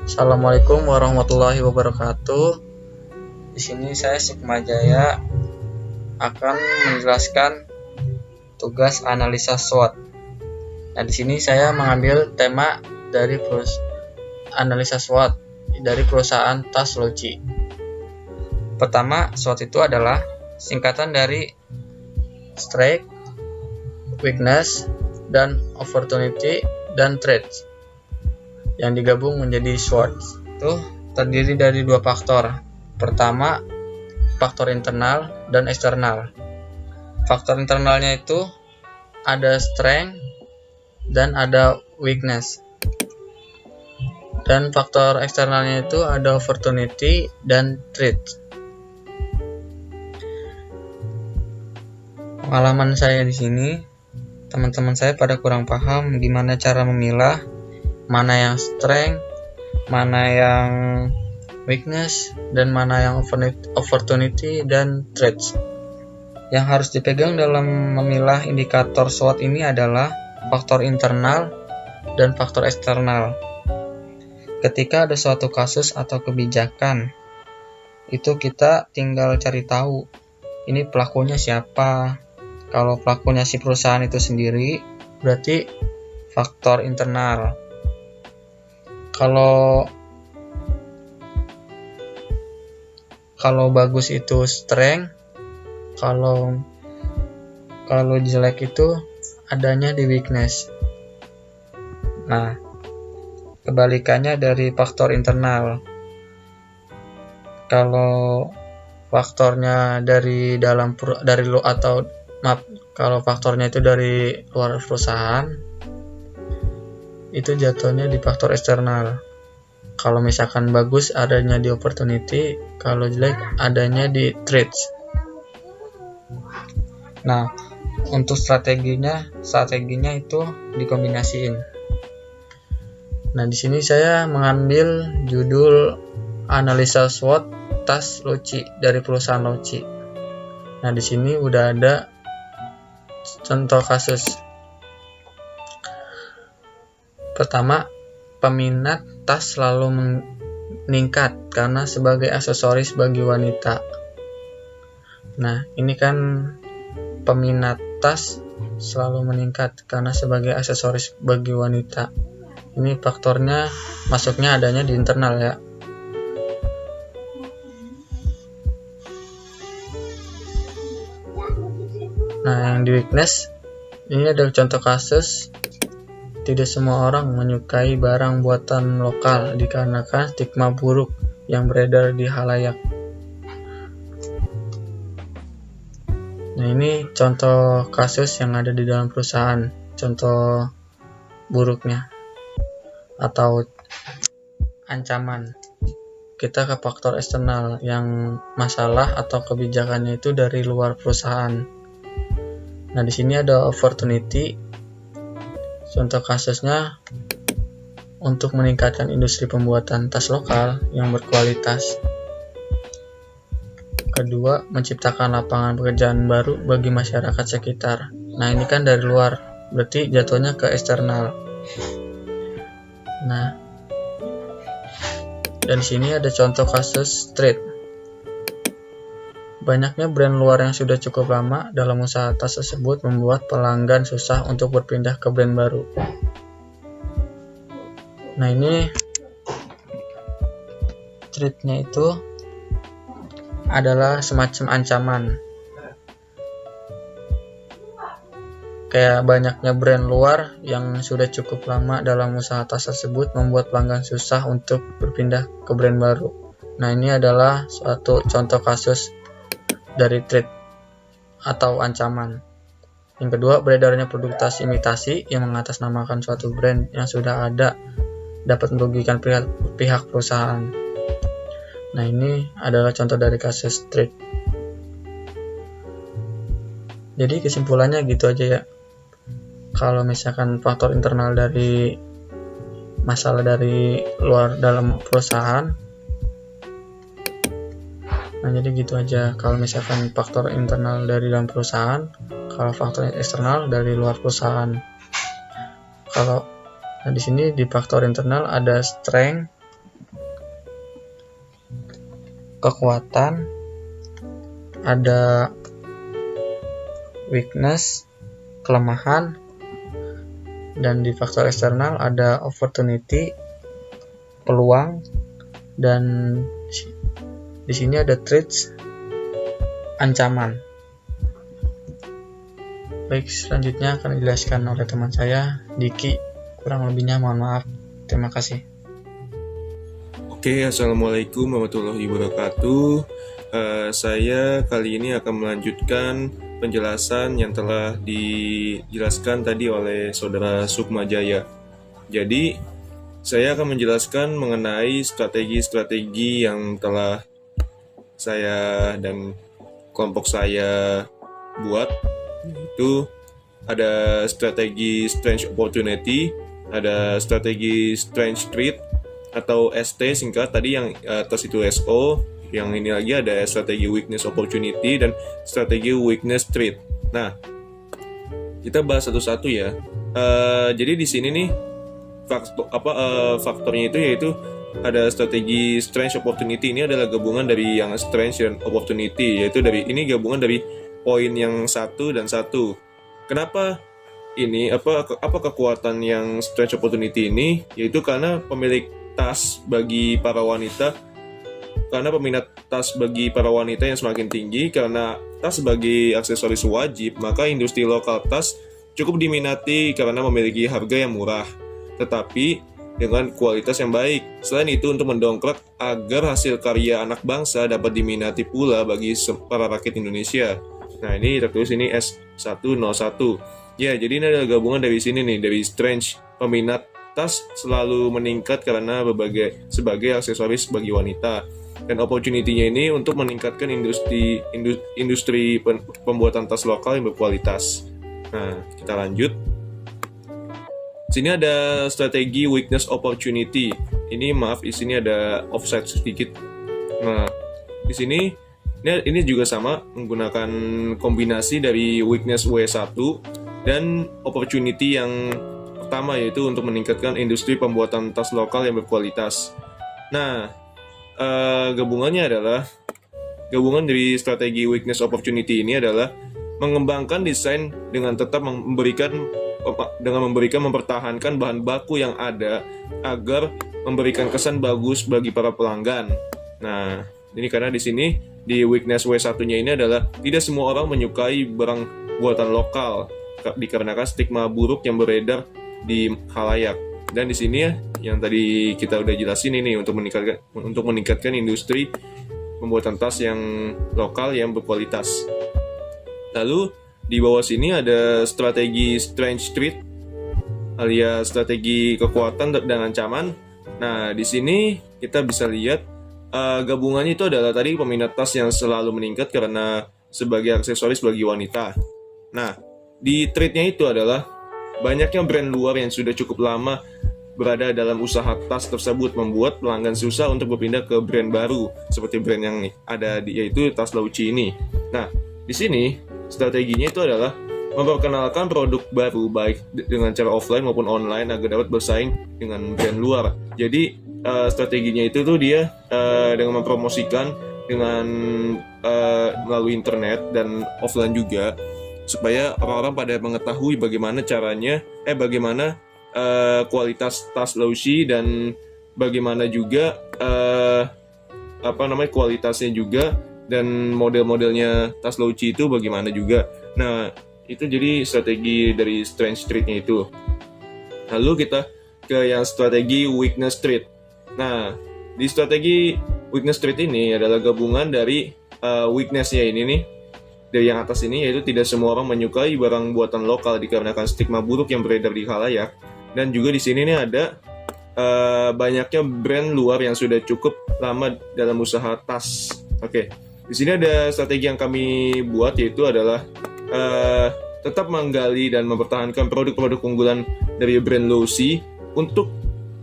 Assalamualaikum warahmatullahi wabarakatuh. Di sini saya Sigma Jaya akan menjelaskan tugas analisa SWOT. Nah, di sini saya mengambil tema dari analisa SWOT dari perusahaan Tas Loci. Pertama, SWOT itu adalah singkatan dari Strength, Weakness, dan Opportunity dan Threats yang digabung menjadi SWOT. Itu terdiri dari dua faktor. Pertama, faktor internal dan eksternal. Faktor internalnya itu ada strength dan ada weakness. Dan faktor eksternalnya itu ada opportunity dan threat. Pengalaman saya di sini, teman-teman saya pada kurang paham gimana cara memilah mana yang strength, mana yang weakness, dan mana yang opportunity dan threats. Yang harus dipegang dalam memilah indikator SWOT ini adalah faktor internal dan faktor eksternal. Ketika ada suatu kasus atau kebijakan, itu kita tinggal cari tahu ini pelakunya siapa. Kalau pelakunya si perusahaan itu sendiri, berarti faktor internal. Kalau bagus itu strength, kalau jelek itu adanya di weakness. Nah, kebalikannya dari faktor internal. Kalau faktornya kalau faktornya itu dari luar perusahaan, itu jatuhnya di faktor eksternal. Kalau misalkan bagus adanya di opportunity, kalau jelek adanya di threats. Nah, untuk strateginya itu dikombinasiin. Nah, di sini saya mengambil judul analisa SWOT Tas Loci dari perusahaan Loci. Nah, di sini udah ada contoh kasus. Pertama, peminat tas selalu meningkat karena sebagai aksesoris bagi wanita. Nah, ini kan peminat tas selalu meningkat karena sebagai aksesoris bagi wanita. Ini faktornya masuknya adanya di internal ya. Nah, yang di weakness, ini adalah contoh kasus. Tidak semua orang menyukai barang buatan lokal dikarenakan stigma buruk yang beredar di halayak. Nah, ini contoh kasus yang ada di dalam perusahaan, contoh buruknya atau ancaman. Kita ke faktor eksternal yang masalah atau kebijakannya itu dari luar perusahaan. Nah, di sini ada opportunity. Contoh kasusnya untuk meningkatkan industri pembuatan tas lokal yang berkualitas. Kedua, menciptakan lapangan pekerjaan baru bagi masyarakat sekitar. Nah, ini kan dari luar, berarti jatuhnya ke eksternal. Nah, dan di sini ada contoh kasus threat. Banyaknya brand luar yang sudah cukup lama dalam usaha tas tersebut membuat pelanggan susah untuk berpindah ke brand baru. Nah, ini threat-nya itu adalah semacam ancaman. Kayak banyaknya brand luar yang sudah cukup lama dalam usaha tas tersebut membuat pelanggan susah untuk berpindah ke brand baru. Nah, ini adalah suatu contoh kasus dari threat atau ancaman. Yang kedua, beredarnya produk tas imitasi yang mengatasnamakan suatu brand yang sudah ada dapat merugikan pihak perusahaan. Nah, ini adalah contoh dari kasus threat. Jadi kesimpulannya gitu aja ya. Kalau misalkan faktor internal dari masalah dari luar dalam perusahaan, nah jadi gitu aja. Kalau misalkan faktor internal dari dalam perusahaan, kalau faktor eksternal dari luar perusahaan. Kalau Nah, di sini di faktor internal ada strength, kekuatan, ada weakness, kelemahan, dan di faktor eksternal ada opportunity, peluang, dan di sini ada threats, ancaman. Baik, selanjutnya akan dijelaskan oleh teman saya, Diki. Kurang lebihnya mohon maaf. Terima kasih. Oke, Assalamualaikum warahmatullahi wabarakatuh. Saya kali ini akan melanjutkan penjelasan yang telah dijelaskan tadi oleh Saudara Sukma Jaya. Jadi, saya akan menjelaskan mengenai strategi-strategi yang telah saya dan kelompok saya buat. Itu ada strategi Strange Opportunity, ada strategi Strange Threat atau ST singkat, tadi yang atas itu SO, yang ini lagi ada strategi Weakness Opportunity dan strategi Weakness Threat. Nah, kita bahas satu-satu ya. Jadi di sini nih faktornya itu yaitu ada strategi Strange Opportunity. Ini adalah gabungan dari yang Strange dan Opportunity, yaitu ini gabungan dari poin yang 1 dan 1. Kenapa ini? Apa kekuatan yang Strange Opportunity ini? Yaitu karena pemilik tas bagi para wanita, karena peminat tas bagi para wanita yang semakin tinggi. Karena tas sebagai aksesoris wajib, maka industri lokal tas cukup diminati karena memiliki harga yang murah, tetapi dengan kualitas yang baik. Selain itu, untuk mendongkrak agar hasil karya anak bangsa dapat diminati pula bagi para rakyat Indonesia. Nah, ini tertulis ini S101. Ya, jadi ini adalah gabungan dari sini nih, dari Strange. Peminat tas selalu meningkat karena sebagai aksesoris bagi wanita. Dan opportunity-nya ini untuk meningkatkan industri pembuatan tas lokal yang berkualitas. Nah, kita lanjut. Sini ada strategi Weakness Opportunity. Ini maaf, di sini ada offset sedikit. Nah, di sini ini juga sama, menggunakan kombinasi dari weakness W1 dan opportunity yang pertama, yaitu untuk meningkatkan industri pembuatan tas lokal yang berkualitas. Nah, gabungan dari strategi weakness opportunity ini adalah mengembangkan desain dengan tetap mempertahankan bahan baku yang ada agar memberikan kesan bagus bagi para pelanggan. Nah, ini karena di sini di weakness W1-nya ini adalah tidak semua orang menyukai barang buatan lokal dikarenakan stigma buruk yang beredar di khalayak. Dan di sini ya, yang tadi kita udah jelasin ini untuk meningkatkan industri pembuatan tas yang lokal yang berkualitas. Lalu di bawah sini ada strategi Strange Threat alias strategi kekuatan dan ancaman. Nah, di sini kita bisa lihat gabungannya itu adalah tadi peminat tas yang selalu meningkat karena sebagai aksesoris bagi wanita. Nah, di threat-nya itu adalah banyaknya brand luar yang sudah cukup lama berada dalam usaha tas tersebut membuat pelanggan susah untuk berpindah ke brand baru seperti brand yang ada yaitu tas Lauci ini. Nah, di sini strateginya itu adalah memperkenalkan produk baru baik dengan cara offline maupun online agar dapat bersaing dengan brand luar. Jadi strateginya itu tuh dia dengan mempromosikan dengan melalui internet dan offline juga, supaya orang-orang pada mengetahui bagaimana caranya, bagaimana kualitas tas Lauci dan bagaimana juga kualitasnya juga dan model-modelnya tas Lauci itu bagaimana juga. Nah, itu jadi strategi dari Strange Threat-nya itu. Lalu kita ke yang strategi Weakness Threat. Nah, di strategi Weakness Threat ini adalah gabungan dari weakness-nya ini nih, dari yang atas ini, yaitu tidak semua orang menyukai barang buatan lokal dikarenakan stigma buruk yang beredar di khalayak. Dan juga di sini nih ada banyaknya brand luar yang sudah cukup lama dalam usaha tas. Oke. Di sini ada strategi yang kami buat, yaitu adalah tetap menggali dan mempertahankan produk-produk unggulan dari brand Lauci untuk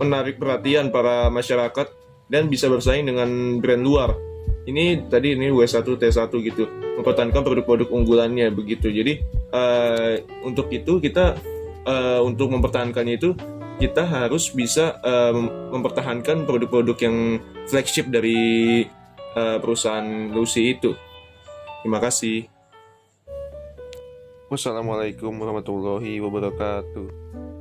menarik perhatian para masyarakat dan bisa bersaing dengan brand luar. Ini tadi ini W1 T1 gitu, mempertahankan produk-produk unggulannya begitu. Jadi untuk itu kita untuk mempertahankannya itu kita harus bisa mempertahankan produk-produk yang flagship dari perusahaan Lucy itu. Terima kasih. Wassalamualaikum warahmatullahi wabarakatuh.